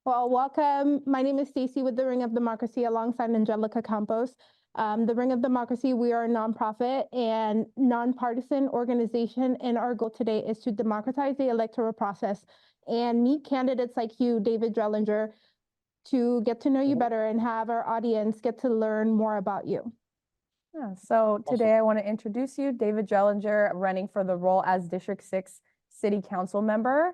Well, welcome. My name is Stacy with the Ring of Democracy alongside Angelica Campos. The Ring of Democracy, we are a nonprofit and nonpartisan organization, and our goal today is to democratize the electoral process and meet candidates like you, David Drelinger, to get to know you better and have our audience get to learn more about you. Yeah, so today I want to introduce you, David Drelinger, running for the role as District 6 City Council member.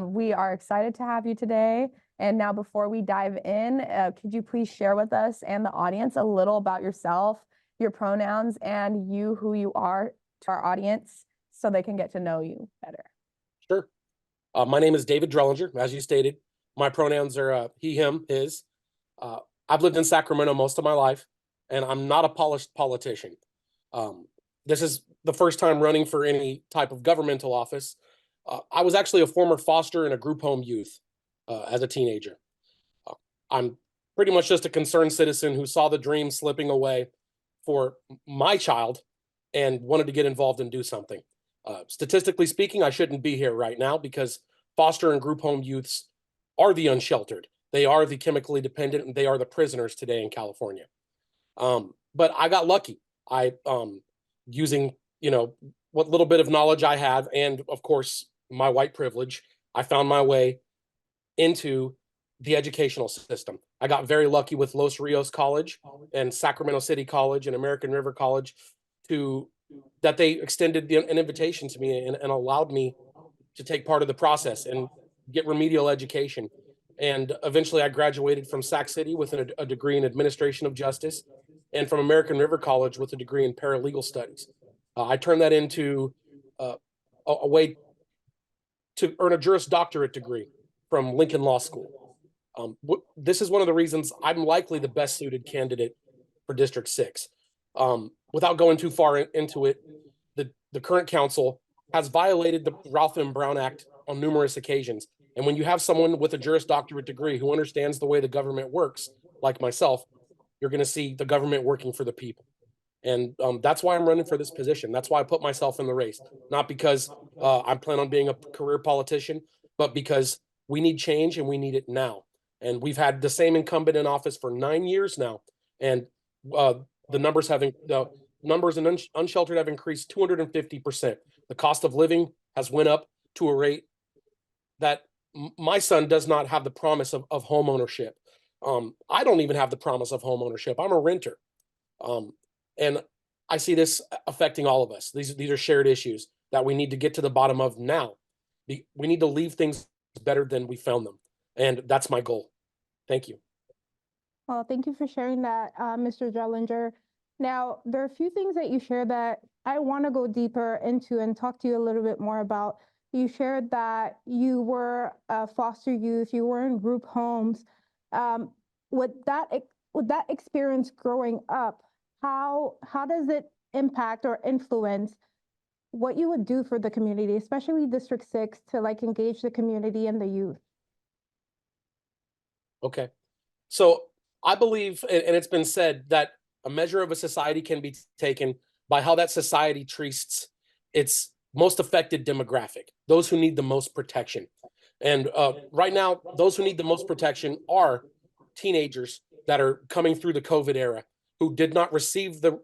We are excited to have you today. And now before we dive in, could you please share with us and the audience a little about yourself, your pronouns, and who you are to our audience so they can get to know you better? Sure. My name is David Drelinger, as you stated. My pronouns are he, him, his. I've lived in Sacramento most of my life, and I'm not a polished politician. This is the first time running for any type of governmental office. I was actually a former foster in a group home youth as a teenager. I'm pretty much just a concerned citizen who saw the dream slipping away for my child and wanted to get involved and do something. Statistically speaking, I shouldn't be here right now because foster and group home youths are the unsheltered. They are the chemically dependent, and they are the prisoners today in California. But I got lucky. Using, what little bit of knowledge I have, and of course, my white privilege, I found my way into the educational system. I got very lucky with Los Rios College and Sacramento City College and American River College that they extended an invitation to me and allowed me to take part of the process and get remedial education. And eventually I graduated from Sac City with a degree in administration of justice, and from American River College with a degree in paralegal studies. I turned that into a way to earn a Juris Doctorate degree from Lincoln Law School. This is one of the reasons I'm likely the best suited candidate for District 6. Without going too far into it, the current council has violated the Ralph M. Brown Act on numerous occasions. And when you have someone with a Juris Doctorate degree who understands the way the government works, like myself, you're going to see the government working for the people. And that's why I'm running for this position. That's why I put myself in the race. Not because I plan on being a career politician, but because we need change and we need it now. And we've had the same incumbent in office for 9 years now. And the numbers in unsheltered have increased 250%. The cost of living has went up to a rate that my son does not have the promise of home ownership. I don't even have the promise of home ownership. I'm a renter. And I see this affecting all of us. These are shared issues that we need to get to the bottom of now. We need to leave things better than we found them. And that's my goal. Thank you. Well, thank you for sharing that, Mr. Drelinger. Now, there are a few things that you shared that I want to go deeper into and talk to you a little bit more about. You shared that you were a foster youth, you were in group homes. With that experience growing up, how does it impact or influence what you would do for the community, especially District 6, to engage the community and the youth? Okay. So I believe, and it's been said, that a measure of a society can be taken by how that society treats its most affected demographic, those who need the most protection. And right now, those who need the most protection are teenagers that are coming through the COVID era, who did not receive the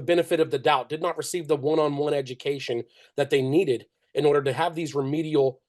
benefit of the doubt, did not receive the one-on-one education that they needed in order to have these remedial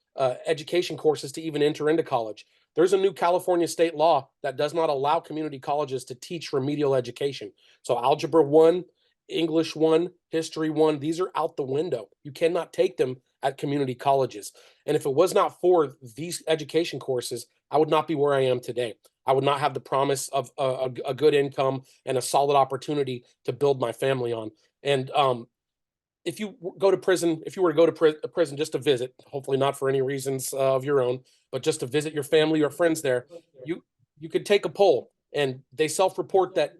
education courses to even enter into college. There's a new California state law that does not allow community colleges to teach remedial education. So Algebra 1, English 1, History 1, these are out the window. You cannot take them at community colleges. And if it was not for these education courses, I would not be where I am today. I would not have the promise of a good income and a solid opportunity to build my family on. And if you go to prison, if you were to go to prison just to visit, hopefully not for any reasons of your own, but just to visit your family or friends there, you could take a poll, and they self-report that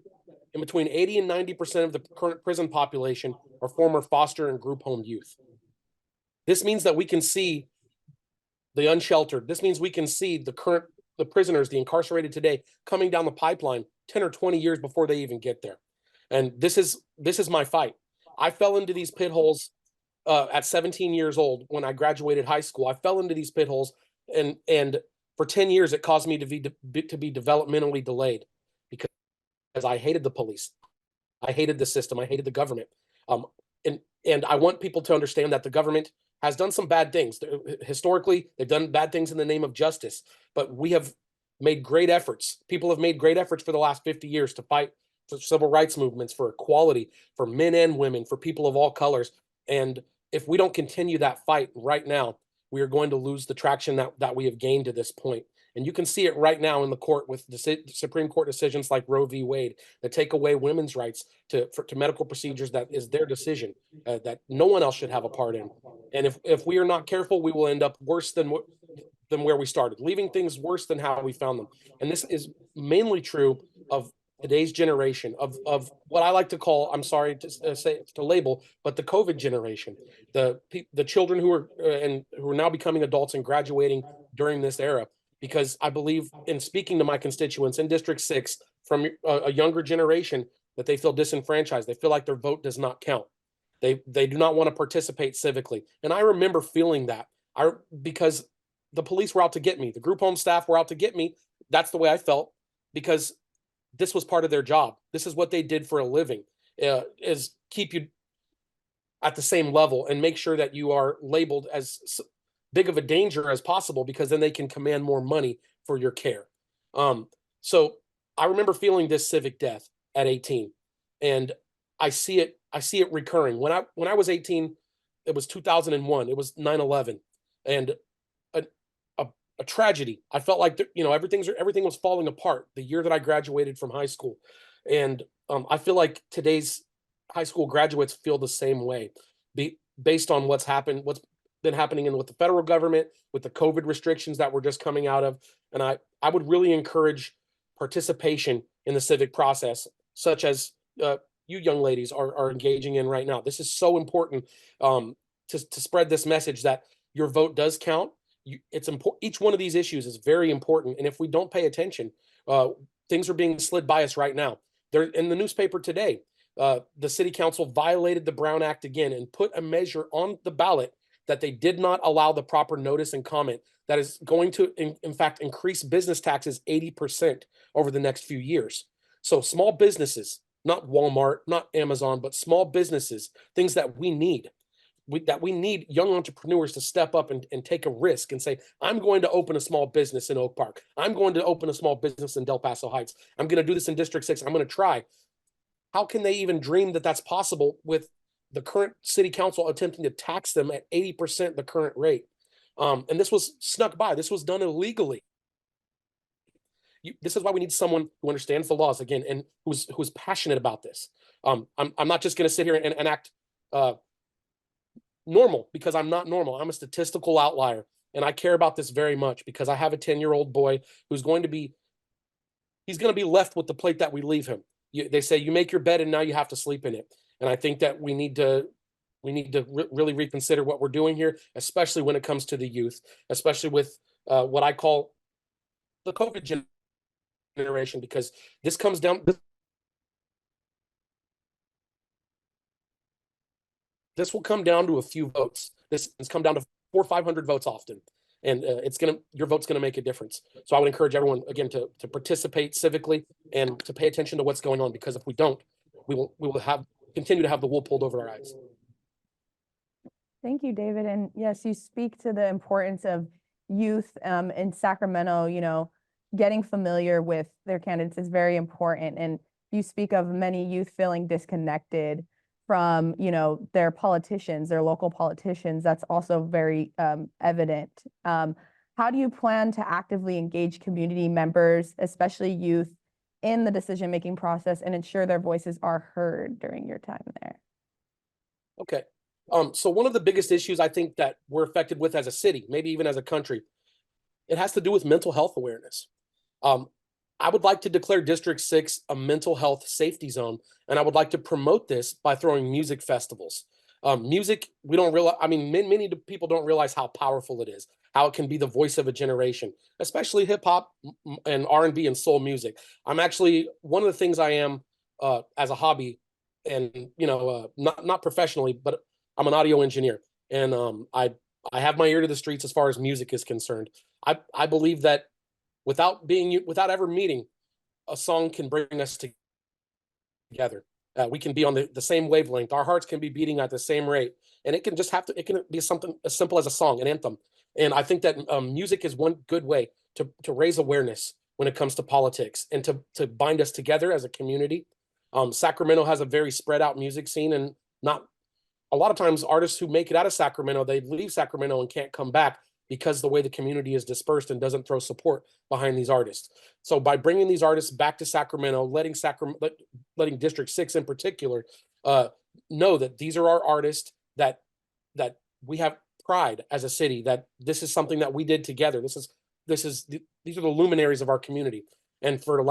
in between 80 and 90% of the current prison population are former foster and group home youth. This means that we can see the unsheltered. This means we can see the prisoners, the incarcerated today, coming down the pipeline 10 or 20 years before they even get there. And this is my fight. I fell into these pit holes at 17 years old when I graduated high school. I fell into these pit holes, and For 10 years, it caused me to be developmentally delayed because I hated the police. I hated the system. I hated the government. And I want people to understand that the government has done some bad things. Historically, they've done bad things in the name of justice, but we have made great efforts. People have made great efforts for the last 50 years to fight for civil rights movements, for equality, for men and women, for people of all colors. And if we don't continue that fight right now, we are going to lose the traction that we have gained to this point. And you can see it right now in the court with the Supreme Court decisions like Roe v. Wade that take away women's rights to medical procedures. That is their decision, that no one else should have a part in. And if we are not careful, we will end up worse than where we started, leaving things worse than how we found them. And this is mainly true of today's generation, of what I like to call, I'm sorry to label, but the COVID generation, the children who are now becoming adults and graduating during this era. Because I believe, in speaking to my constituents in District 6 from a younger generation, that they feel disenfranchised. They feel like their vote does not count. They do not want to participate civically. And I remember feeling that because the police were out to get me. The group home staff were out to get me. That's the way I felt, because this was part of their job. This is what they did for a living, is keep you at the same level and make sure that you are labeled as big of a danger as possible, because then they can command more money for your care. So I remember feeling this civic death at 18, and I see it recurring. When I was 18, it was 2001. It was 9/11, and a tragedy. I felt like everything was falling apart the year that I graduated from high school, and I feel like today's high school graduates feel the same way, based on what's been happening with the federal government, with the COVID restrictions that we're just coming out of. And I would really encourage participation in the civic process, such as you young ladies are engaging in right now. This is so important, to spread this message that your vote does count. It's important. Each one of these issues is very important. And if we don't pay attention, things are being slid by us right now. They're in the newspaper today. The city council violated the Brown Act again and put a measure on the ballot that they did not allow the proper notice and comment, that is going to, in fact, increase business taxes 80% over the next few years. So small businesses, not Walmart, not Amazon, but small businesses, things that we need, young entrepreneurs to step up and take a risk and say, I'm going to open a small business in Oak Park. I'm going to open a small business in Del Paso Heights. I'm going to do this in District 6. I'm going to try. How can they even dream that that's possible with the current city council attempting to tax them at 80% the current rate? And this was snuck by. This was done illegally. This is why we need someone who understands the laws again and who's passionate about this. I'm not just going to sit here and act normal, because I'm not normal. I'm a statistical outlier, and I care about this very much because I have a 10-year-old boy who's going to be left with the plate that we leave him. They say you make your bed and now you have to sleep in it. And I think that we need to really reconsider what we're doing here, especially when it comes to the youth, especially with what I call the COVID generation, because this comes down. This will come down to a few votes. This has come down to 400 or 500 votes often, and your vote's gonna make a difference. So I would encourage everyone again to participate civically and to pay attention to what's going on, because if we don't, we will continue to have the wool pulled over our eyes. Thank you, David. And yes, you speak to the importance of youth in Sacramento. Getting familiar with their candidates is very important. And you speak of many youth feeling disconnected from, their politicians, their local politicians. That's also very evident. How do you plan to actively engage community members, especially youth, in the decision-making process and ensure their voices are heard during your time there? Okay. So one of the biggest issues I think that we're affected with as a city, maybe even as a country, it has to do with mental health awareness. I would like to declare District 6 a mental health safety zone, and I would like to promote this by throwing music festivals. Music, we don't realize, many people don't realize how powerful it is, how it can be the voice of a generation, especially hip hop and R&B and soul music. I'm actually, one of the things I am as a hobby, and not professionally, but I'm an audio engineer, and I I have my ear to the streets as far as music is concerned. I believe that without ever meeting, a song can bring us together. We can be on the same wavelength. Our hearts can be beating at the same rate, and it can be something as simple as a song, an anthem. And I think that music is one good way to raise awareness when it comes to politics and to bind us together as a community. Sacramento has a very spread out music scene, and not a lot of times artists who make it out of Sacramento, they leave Sacramento and can't come back because the way the community is dispersed and doesn't throw support behind these artists. So by bringing these artists back to Sacramento, letting District 6 in particular know that these are our artists, that we have pride as a city, that this is something that we did together. These are the luminaries of our community, and for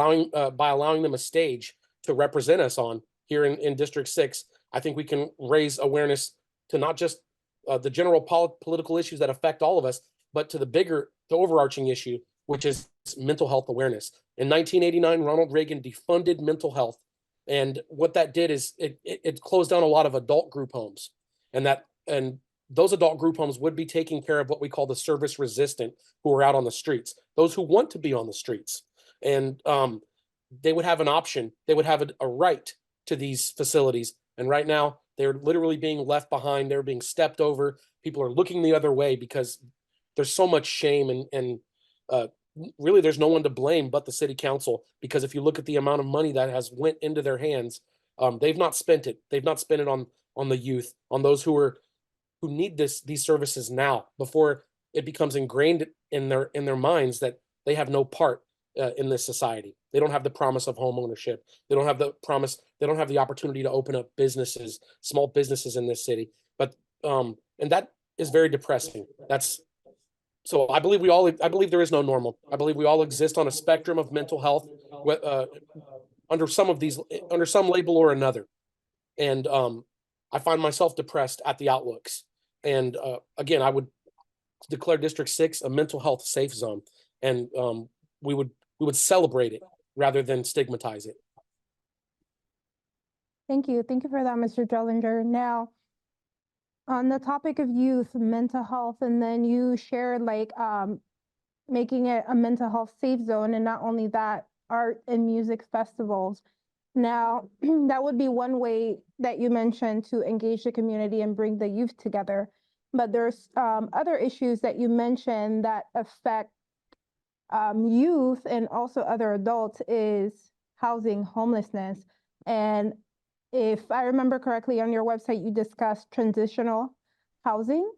by allowing them a stage to represent us on here in District 6, I think we can raise awareness to not just the general political issues that affect all of us, but to the overarching issue, which is mental health awareness. In 1989, Ronald Reagan defunded mental health. And what that did is it closed down a lot of adult group homes. And those adult group homes would be taking care of what we call the service resistant, who are out on the streets, those who want to be on the streets. And they would have an option. They would have a right to these facilities. And right now, they're literally being left behind. They're being stepped over. People are looking the other way because there's so much shame, and really there's no one to blame but the city council, because if you look at the amount of money that has went into their hands, they've not spent it. They've not spent it on the youth, on those who need these services now, before it becomes ingrained in their minds that they have no part in this society. They don't have the promise of home ownership. They don't have the promise. They don't have the opportunity to open up businesses, small businesses in this city. But and that is very depressing. So I believe there is no normal. I believe we all exist on a spectrum of mental health, under some label or another. And I find myself depressed at the outlooks. And again, I would declare District 6 a mental health safe zone, and we would celebrate it rather than stigmatize it. Thank you. Thank you for that, Mr. Drelinger. Now, on the topic of youth, mental health, and then you shared making it a mental health safe zone, and not only that, art and music festivals. Now, that would be one way that you mentioned to engage the community and bring the youth together. But there's other issues that you mentioned that affect youth and also other adults, is housing, homelessness. And if I remember correctly, on your website, you discussed transitional housing.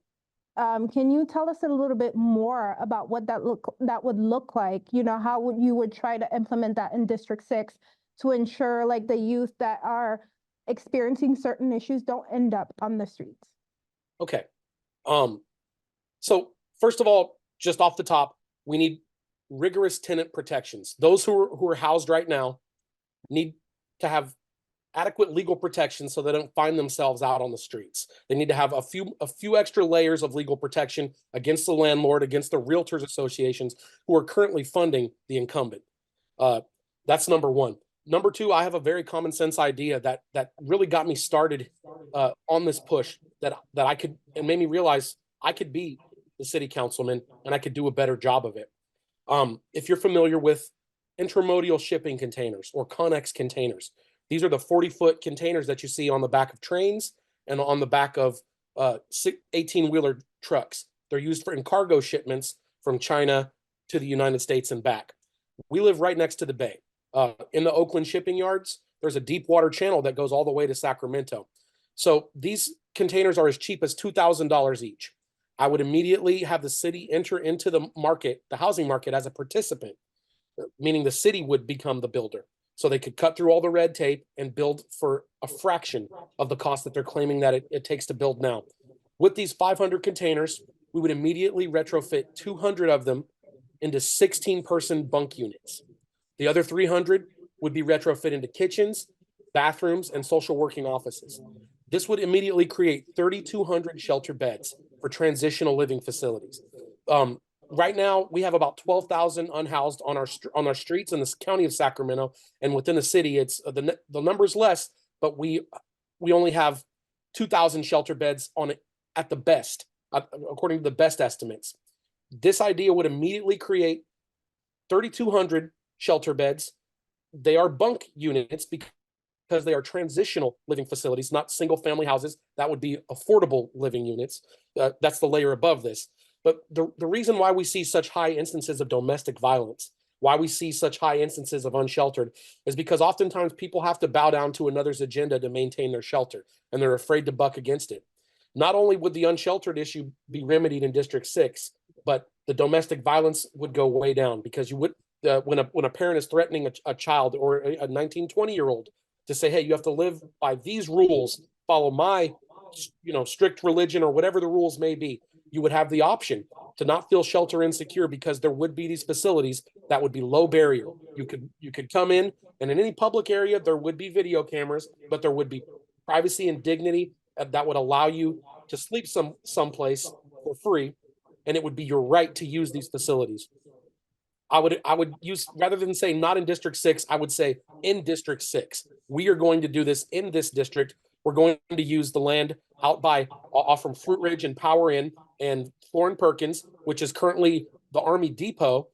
Can you tell us a little bit more about what that would look like? You know, how you would try to implement that in District 6 to ensure the youth that are experiencing certain issues don't end up on the streets? Okay. So first of all, just off the top, we need rigorous tenant protections. Those who are housed right now need to have adequate legal protection so they don't find themselves out on the streets. They need to have a few extra layers of legal protection against the landlord, against the realtors associations who are currently funding the incumbent. That's number one. Number two, I have a very common sense idea that really got me started on this push, that I could, and made me realize I could be the city councilman and I could do a better job of it. If you're familiar with intermodal shipping containers or Connex containers, these are the 40-foot containers that you see on the back of trains and on the back of 18-wheeler trucks. They're used in cargo shipments from China to the United States and back. We live right next to the bay. In the Oakland shipping yards, there's a deep water channel that goes all the way to Sacramento. So these containers are as cheap as $2,000 each. I would immediately have the city enter into the market, the housing market, as a participant, meaning the city would become the builder. So they could cut through all the red tape and build for a fraction of the cost that they're claiming that it takes to build now. With these 500 containers, we would immediately retrofit 200 of them into 16-person bunk units. The other 300 would be retrofit into kitchens, bathrooms, and social working offices. This would immediately create 3,200 shelter beds for transitional living facilities. Right now, we have about 12,000 unhoused on our streets in the county of Sacramento, and within the city, it's the number's less, but we only have 2,000 shelter beds on it at the best according to the best estimates. This idea would immediately create 3,200 shelter beds. They are bunk units because they are transitional living facilities, not single family houses. That would be affordable living units. That's the layer above this. But the reason why we see such high instances of domestic violence, why we see such high instances of unsheltered, is because oftentimes people have to bow down to another's agenda to maintain their shelter, and they're afraid to buck against it. Not only would the unsheltered issue be remedied in District 6, but the domestic violence would go way down, because you would, when a parent is threatening a child or a 19, 20-year-old to say, hey, you have to live by these rules, follow my strict religion or whatever the rules may be, you would have the option to not feel shelter insecure, because there would be these facilities that would be low barrier. You could come in, and in any public area there would be video cameras, but there would be privacy and dignity that would allow you to sleep someplace for free, and it would be your right to use these facilities. I would use, rather than say not in District 6, I would say in District 6. We are going to do this in this district. We're going to use the land out by off from Fruit Ridge and Power Inn and Florin Perkins, which is currently the Army Depot,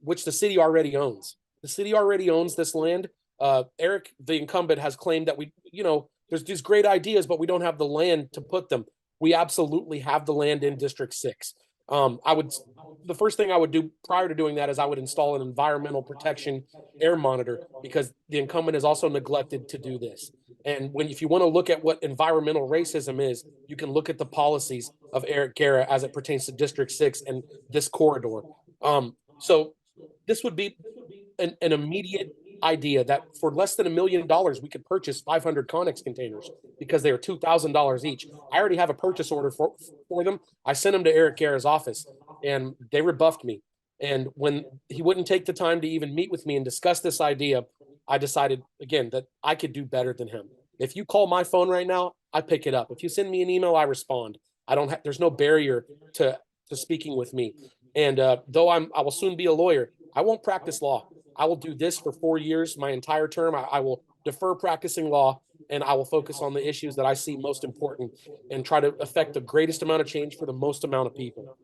which the city already owns. The city already owns this land. Eric, the incumbent, has claimed that there's these great ideas, but we don't have the land to put them. We absolutely have the land in District 6. The first thing I would do prior to doing that is I would install an environmental protection air monitor, because the incumbent has also neglected to do this. And if you want to look at what environmental racism is, you can look at the policies of Eric Guerra as it pertains to District 6 and this corridor. So this would be an immediate idea that for less than $1 million, we could purchase 500 Connex containers, because they are $2,000 each. I already have a purchase order for them. I sent them to Eric Guerra's office, and they rebuffed me. And when he wouldn't take the time to even meet with me and discuss this idea, I decided, again, that I could do better than him. If you call my phone right now, I pick it up. If you send me an email, I respond. There's no barrier to speaking with me. And though I will soon be a lawyer, I won't practice law. I will do this for 4 years, my entire term. I will defer practicing law, and I will focus on the issues that I see most important and try to affect the greatest amount of change for the most amount of people.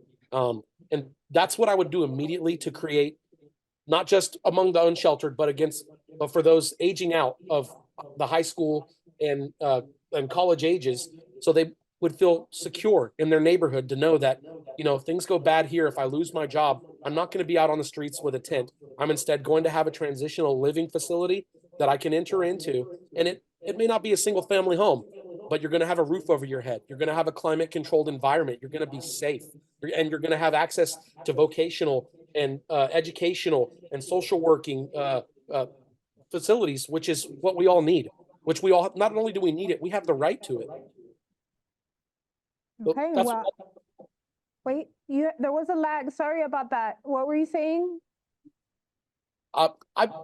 And that's what I would do immediately to create, not just among the unsheltered, but for those aging out of the high school and college ages, so they would feel secure in their neighborhood to know that, if things go bad here, if I lose my job, I'm not going to be out on the streets with a tent. I'm instead going to have a transitional living facility that I can enter into. And it may not be a single family home, but you're going to have a roof over your head. You're going to have a climate controlled environment. You're going to be safe, and you're going to have access to vocational and educational and social working facilities, which is what we all need, which we all, not only do we need it, we have the right to it. Okay, well, wait, there was a lag. Sorry about that. What were you saying? I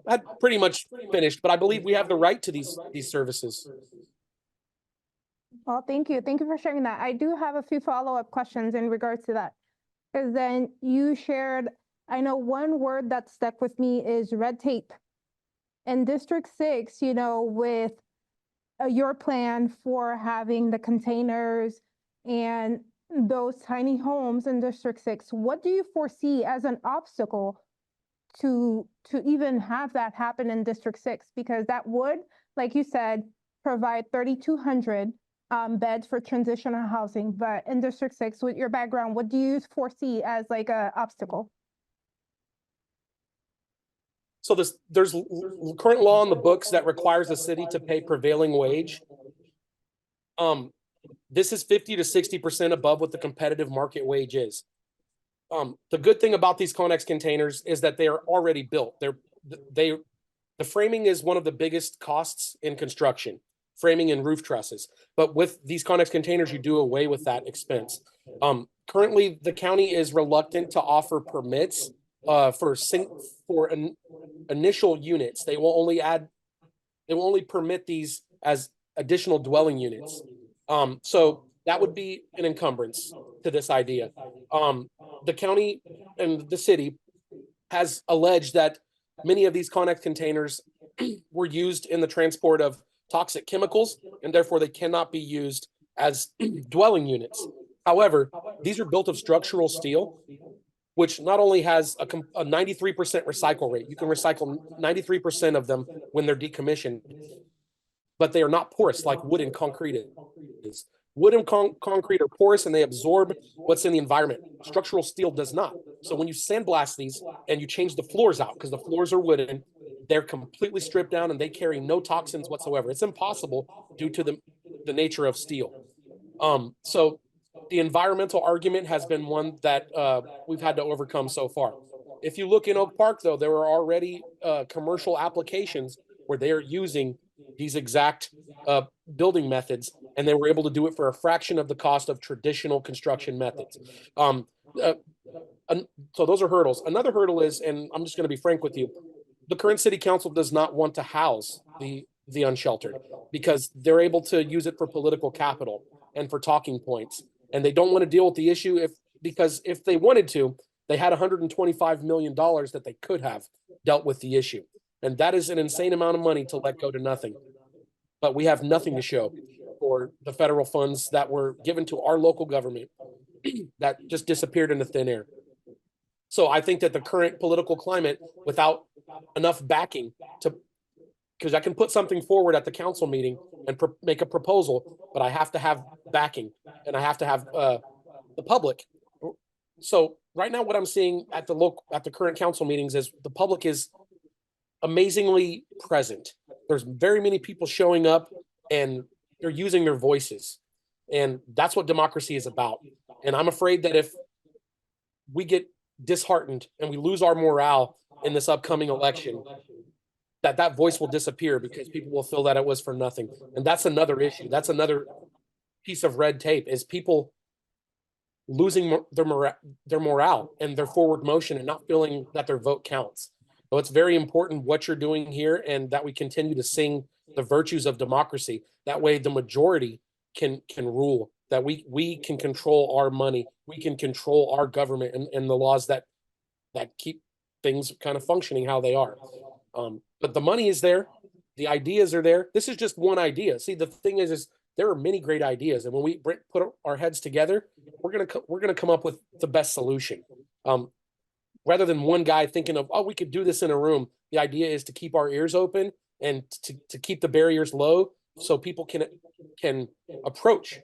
had pretty much finished, but I believe we have the right to these services. Well, thank you. Thank you for sharing that. I do have a few follow-up questions in regards to that. Because then you shared, I know one word that stuck with me is red tape. In District 6, with your plan for having the containers and those tiny homes in District 6, what do you foresee as an obstacle to even have that happen in District 6? Because that would, like you said, provide 3,200 beds for transitional housing. But in District 6, with your background, what do you foresee as like an obstacle? So there's current law in the books that requires the city to pay prevailing wage. This is 50 to 60% above what the competitive market wage is. The good thing about these Connex containers is that they are already built. The framing is one of the biggest costs in construction, framing and roof trusses. But with these Connex containers, you do away with that expense. Currently, the county is reluctant to offer permits for initial units. They will only permit these as additional dwelling units. So that would be an encumbrance to this idea. The county and the city has alleged that many of these Connex containers were used in the transport of toxic chemicals, and therefore they cannot be used as dwelling units. However, These are built of structural steel, which not only has a 93% recycle rate, you can recycle 93% of them when they're decommissioned, but they are not porous like wood and concrete is. Wood and concrete are porous and they absorb what's in the environment. Structural steel does not. So when you sandblast these and you change the floors out, because the floors are wooden, they're completely stripped down and they carry no toxins whatsoever. It's impossible due to the nature of steel. So the environmental argument has been one that we've had to overcome so far. If you look in Oak Park, though, there are already commercial applications where they are using these exact building methods, and they were able to do it for a fraction of the cost of traditional construction methods. So those are hurdles. Another hurdle is, and I'm just going to be frank with you, the current city council does not want to house the unsheltered because they're able to use it for political capital and for talking points. And they don't want to deal with the issue because if they wanted to, they had $125 million that they could have dealt with the issue. And that is an insane amount of money to let go to nothing. But we have nothing to show for the federal funds that were given to our local government that just disappeared into thin air. So I think that the current political climate, without enough backing because I can put something forward at the council meeting and make a proposal, but I have to have backing and I have to have the public. So right now, what I'm seeing at the current council meetings is the public is amazingly present. There's very many people showing up and they're using their voices. And that's what democracy is about. And I'm afraid that if we get disheartened and we lose our morale in this upcoming election, that voice will disappear because people will feel that it was for nothing. And that's another issue. That's another piece of red tape, is people losing their morale and their forward motion and not feeling that their vote counts. So it's very important what you're doing here and that we continue to sing the virtues of democracy. That way the majority can rule, that we can control our money, we can control our government and the laws that keep things kind of functioning how they are. But the money is there, the ideas are there. This is just one idea. See, the thing is there are many great ideas, and when we put our heads together, we're gonna come up with the best solution. Rather than one guy thinking of, oh, we could do this in a room. The idea is to keep our ears open and to keep the barriers low so people can approach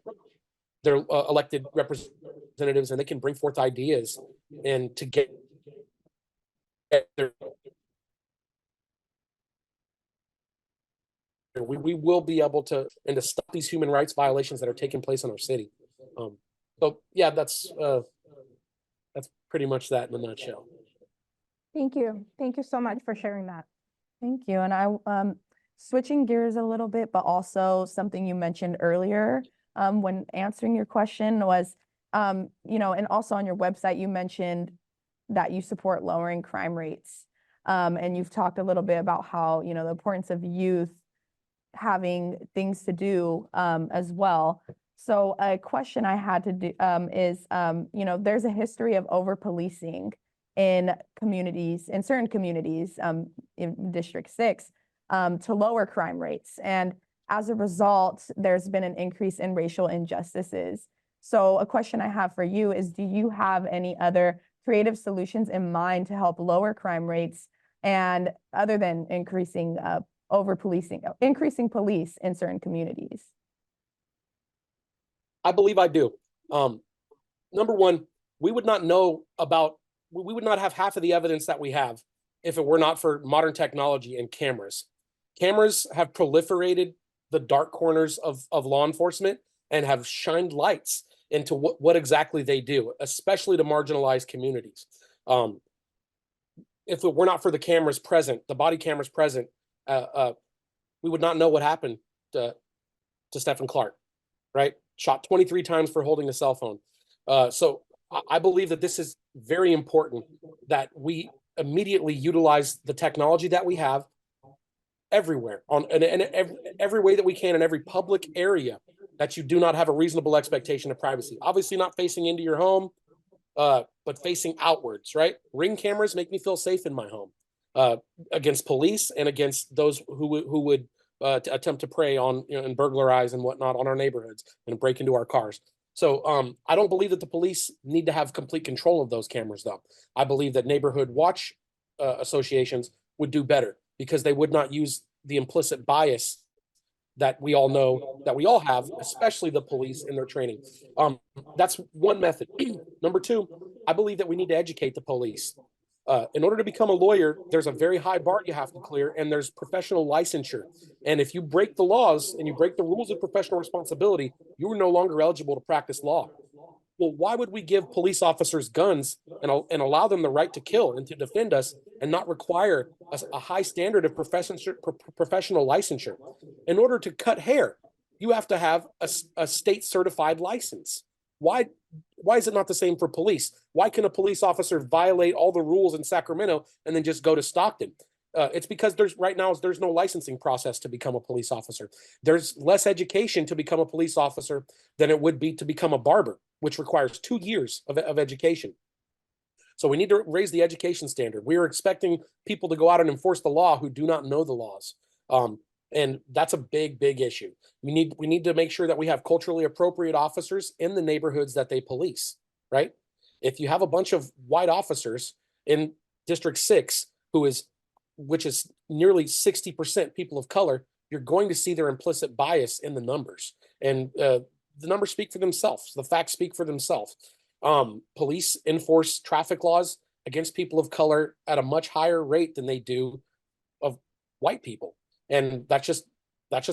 their elected representatives and they can bring forth ideas and to get their. We will be able to stop these human rights violations that are taking place in our city. So yeah, that's pretty much that in a nutshell. Thank you. Thank you so much for sharing that. Thank you. And I switching gears a little bit, but also something you mentioned earlier when answering your question was, and also on your website, you mentioned that you support lowering crime rates. And you've talked a little bit about how, the importance of youth having things to do as well. So a question I had to do is, there's a history of over-policing in certain communities in District 6 to lower crime rates. And as a result, there's been an increase in racial injustices. So a question I have for you is, do you have any other creative solutions in mind to help lower crime rates, and other than increasing increasing police in certain communities? I believe I do. Number one, we would not have half of the evidence that we have if it were not for modern technology and cameras. Cameras have proliferated the dark corners of law enforcement and have shined lights into what exactly they do, especially to marginalized communities. If it were not for the cameras present, the body cameras present, we would not know what happened to Stephen Clark, right? Shot 23 times for holding a cell phone. So I believe that this is very important, that we immediately utilize the technology that we have everywhere, in every way that we can, in every public area, that you do not have a reasonable expectation of privacy. Obviously not facing into your home, but facing outwards, right? Ring cameras make me feel safe in my home against police and against those who would attempt to prey on and burglarize and whatnot on our neighborhoods and break into our cars. So I don't believe that the police need to have complete control of those cameras, though. I believe that neighborhood watch associations would do better because they would not use the implicit bias that we all know that we all have, especially the police in their training. That's one method. Number two, I believe that we need to educate the police. In order to become a lawyer, there's a very high bar you have to clear, and there's professional licensure. And if you break the laws and you break the rules of professional responsibility, you are no longer eligible to practice law. Well, why would we give police officers guns and allow them the right to kill and to defend us and not require a high standard of professional licensure? In order to cut hair, you have to have a state certified license. Why is it not the same for police? Why can a police officer violate all the rules in Sacramento and then just go to Stockton? It's because there's no licensing process to become a police officer. There's less education to become a police officer than it would be to become a barber, which requires 2 years of education. So we need to raise the education standard. We are expecting people to go out and enforce the law who do not know the laws. And that's a big, big issue. We need to make sure that we have culturally appropriate officers in the neighborhoods that they police, right? If you have a bunch of white officers in District 6, which is nearly 60% people of color, you're going to see their implicit bias in the numbers. And the numbers speak for themselves. The facts speak for themselves. Police enforce traffic laws against people of color at a much higher rate than they do of white people. And that's just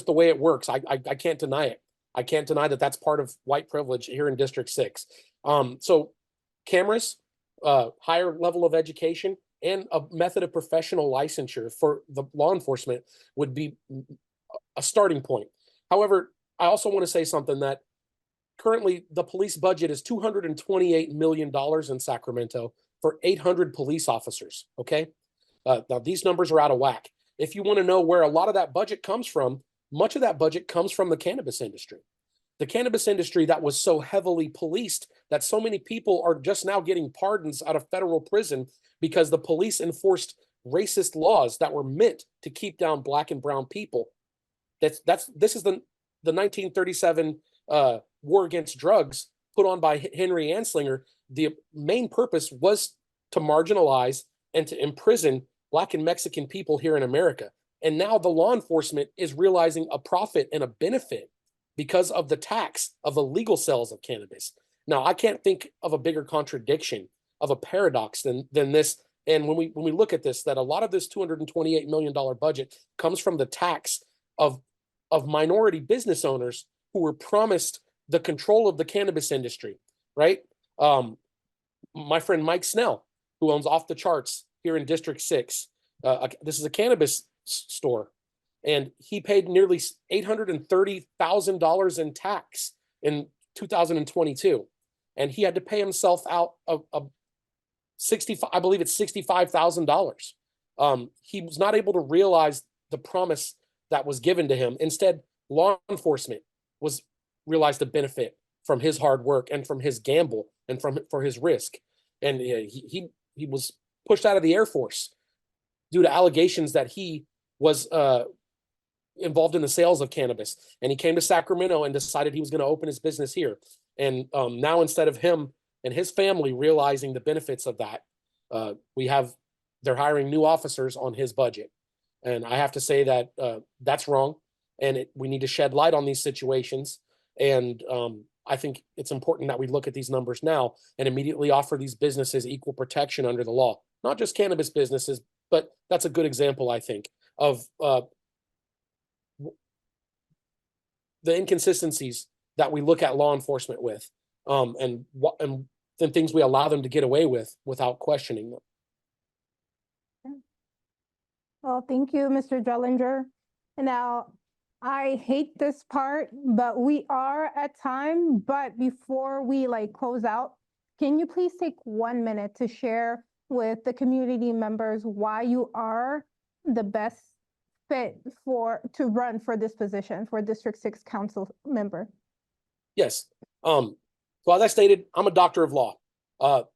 the way it works. I can't deny it. I can't deny that that's part of white privilege here in District 6. So cameras, higher level of education, and a method of professional licensure for the law enforcement would be a starting point. However, I also want to say something that currently the police budget is $228 million in Sacramento for 800 police officers, okay? Now, these numbers are out of whack. If you want to know where a lot of that budget comes from, much of that budget comes from the cannabis industry. The cannabis industry that was so heavily policed that so many people are just now getting pardons out of federal prison because the police enforced racist laws that were meant to keep down Black and brown people. This is the 1937 war against drugs put on by Henry Anslinger. The main purpose was to marginalize and to imprison Black and Mexican people here in America. And now the law enforcement is realizing a profit and a benefit because of the tax of the legal sales of cannabis. Now, I can't think of a bigger contradiction, of a paradox than this. And when we look at this, that a lot of this $228 million budget comes from the tax of minority business owners who were promised the control of the cannabis industry, right? My friend Mike Snell, who owns Off the Charts here in District 6, this is a cannabis store, and he paid nearly $830,000 in tax in 2022, and he had to pay himself out of I believe it's $65,000. He was not able to realize the promise that was given to him. Instead, law enforcement realized the benefit from his hard work and from his gamble and for his risk. And he was pushed out of the Air Force due to allegations that he was involved in the sales of cannabis. And he came to Sacramento and decided he was going to open his business here. And now, instead of him and his family realizing the benefits of that, they're hiring new officers on his budget. And I have to say that that's wrong. And we need to shed light on these situations. And I think it's important that we look at these numbers now and immediately offer these businesses equal protection under the law. Not just cannabis businesses, but that's a good example, I think, of the inconsistencies that we look at law enforcement with, and the things we allow them to get away with without questioning them. Well, thank you, Mr. Drelinger. Now, I hate this part, but we are at time. But before we close out, can you please take 1 minute to share with the community members why you are the best fit to run for this position for District 6 Council member? Yes. So as I stated, I'm a doctor of law.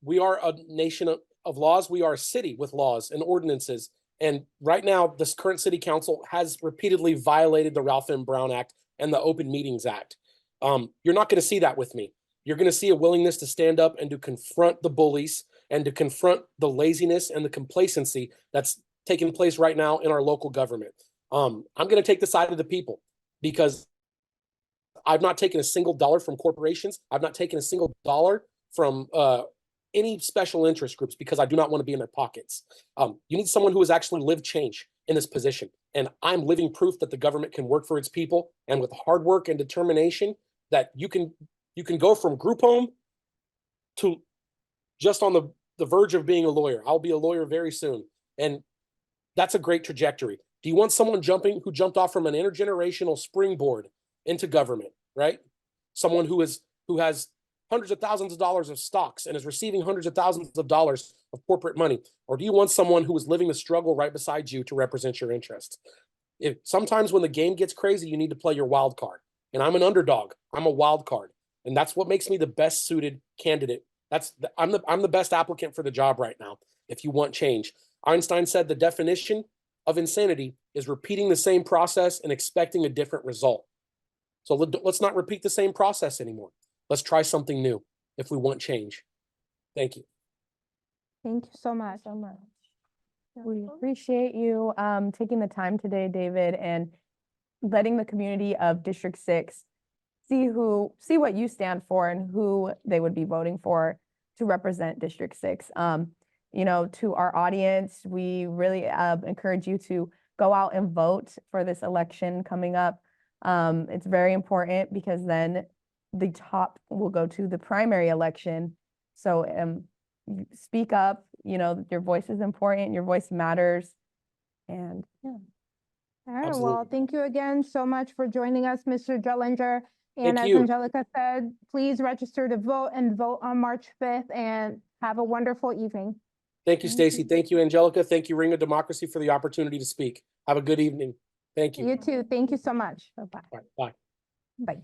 We are a nation of laws. We are a city with laws and ordinances. And right now, this current city council has repeatedly violated the Ralph M. Brown Act and the Open Meetings Act. You're not going to see that with me. You're going to see a willingness to stand up and to confront the bullies and to confront the laziness and the complacency that's taking place right now in our local government. I'm going to take the side of the people because I've not taken a single dollar from corporations. I've not taken a single dollar from any special interest groups because I do not want to be in their pockets. You need someone who has actually lived change in this position. And I'm living proof that the government can work for its people, and with hard work and determination that you can go from group home to just on the verge of being a lawyer. I'll be a lawyer very soon. And that's a great trajectory. Do you want someone who jumped off from an intergenerational springboard into government, right? Someone who has hundreds of thousands of dollars of stocks and is receiving hundreds of thousands of dollars of corporate money? Or do you want someone who is living the struggle right beside you to represent your interests? Sometimes when the game gets crazy, you need to play your wild card. And I'm an underdog. I'm a wild card. And that's what makes me the best suited candidate. I'm the best applicant for the job right now if you want change. Einstein said the definition of insanity is repeating the same process and expecting a different result. So let's not repeat the same process anymore. Let's try something new if we want change. Thank you. Thank you so much. We appreciate you taking the time today, David, and letting the community of District 6 see what you stand for and who they would be voting for to represent District 6. You know, to our audience, we really encourage you to go out and vote for this election coming up. It's very important because then the top will go to the primary election. So speak up, you know, your voice is important, your voice matters. And yeah. All right, Absolutely. well, thank you again so much for joining us, Mr. Drelinger. And Thank as you. Angelica said, please register to vote and vote on March 5th, and have a wonderful evening. Thank you, Stacy. Thank you, Angelica. Thank you, Ring of Democracy, for the opportunity to speak. Have a good evening. Thank you. You too. Thank you so much. Bye-bye. Bye. Bye.